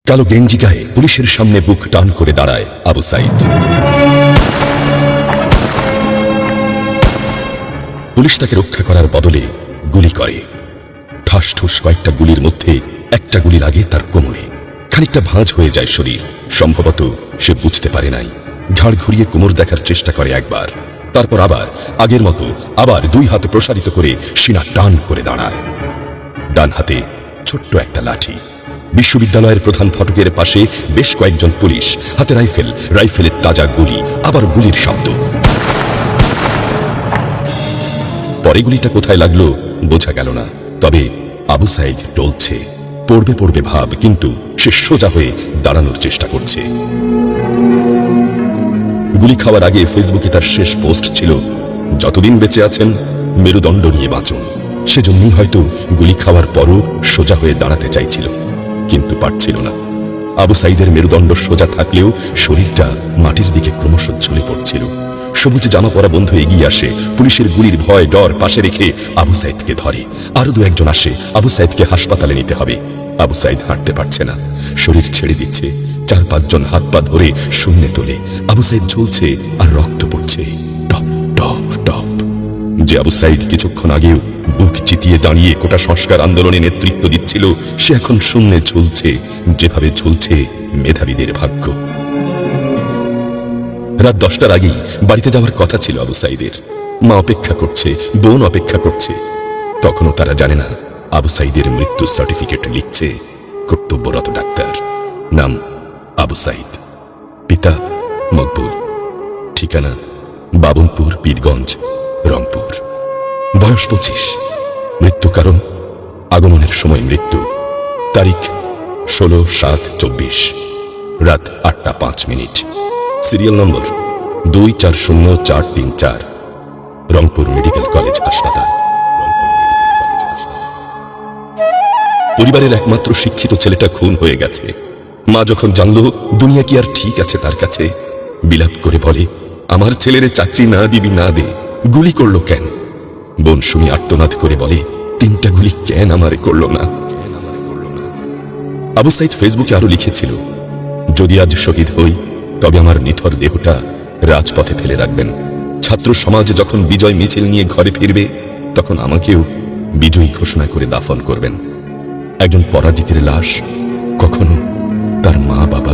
কালো গেঞ্জি গায়ে পুলিশের সামনে বুক টান করে দাঁড়ায় আবু সাইদ। পুলিশ তাকে রক্ষা করার বদলে গুলি করে। ঠাস ঠুস কয়েকটা গুলির মধ্যে একটা গুলি লাগে তার কোমরে। খানিকটা ভাঁজ হয়ে যায় শরীর। সম্ভবত সে বুঝতে পারে নাই। ঘাড় ঘুরিয়ে কোমর দেখার চেষ্টা করে একবার, তারপর আবার আগের মতো আবার দুই হাতে প্রসারিত করে সিনা টান করে দাঁড়ায়। ডান হাতে ছোট্ট একটা লাঠি। বিশ্ববিদ্যালয়ের প্রধান ফটকের পাশে বেশ কয়েকজন পুলিশ, হাতে রাইফেল, রাইফেলের তাজা গুলি, আবার গুলির শব্দ। পরে গুলিটা কোথায় লাগলো বোঝা গেল না। তবে আবু সাইদ টলছে, পড়বে পড়বে ভাব, কিন্তু সে সোজা হয়ে দাঁড়ানোর চেষ্টা করছে। গুলি খাওয়ার আগে ফেসবুকে তার শেষ পোস্ট ছিল, যতদিন বেঁচে আছেন মেরুদণ্ড নিয়ে বাঁচুন। সেজন্যই হয়তো গুলি খাওয়ার পরও সোজা হয়ে দাঁড়াতে চাইছিল, কিন্তু পারছিল না। আবু সাইদের মেরুদণ্ড সোজা থাকলেও শরীরটা মাটির দিকে ক্রমশ ঝুলে পড়ছিল। সবুজ জামা পরা বন্ধু এগিয়ে আসে, পুলিশের গুলির ভয় ডর পাশে রেখে আবু সাইদকে ধরে। আরো দু একজন আসে, আবু সাইদকে হাসপাতালে নিতে হবে। আবু সাইদ হাঁটতে পারছে না, শরীর ছেড়ে দিচ্ছে। 4-5 জন হাত পা ধরে শূন্যে তোলে। আবু সাইদ ঝুলছে আর রক্ত পড়ছে টপ টপ টপ। যে আবু সাইদ কিছুক্ষণ আগেও বুক চিতিয়ে দাঁড়িয়ে কোটা সংস্কার আন্দোলনে নেতৃত্ব দিচ্ছিল, সে এখন শূন্যে ঝুলছে, যেভাবে ঝুলছে মেধাবীদের ভাগ্য। রাত 10টার আগেই বাড়িতে যাওয়ার কথা ছিল আবু সাইদের। মা অপেক্ষা করছে, বোন অপেক্ষা করছে। তখনও তারা জানে না আবু সাইদের মৃত্যুর সার্টিফিকেট লিখছে কর্তব্যরত ডাক্তার। নাম আবু সাইদ, পিতা মকবুল, ঠিকানা বাবনপুর, পীরগঞ্জ, রংপুর। বয়স 25। মৃত্যু কারণ আগমনের সময় মৃত্যু। তারিখ 16/7/24, রাত 8টা 5 minute. Serial number 240434, Rangpur medical college হাসপাতাল। পরিবারের একমাত্র শিক্ষিত ছেলেটা খুন হয়ে গেছে। মা যখন জানলো দুনিয়া কি আর ঠিক আছে তার কাছে, বিলাপ করে বলে, আমার ছেলের চাকরি না দিবি না দে, গুলি করলো কেন? বোন শুনি আর্তনাদ করে বলে, 3টা গুলি কেন আমারে করলো না? আবু সাইদ ফেসবুকে আরো লিখেছিল, যদি আজ শহীদ হই তবে আমার নিথর দেহটা রাজপথে ফেলে রাখবেন। ছাত্র সমাজ যখন বিজয় মিছিল নিয়ে ঘরে ফিরবে, তখন আমাকেও বিজয়ী ঘোষণা করে দাফন করবেন। একজন পরাজিতের লাশ কখনো তার মা বাবা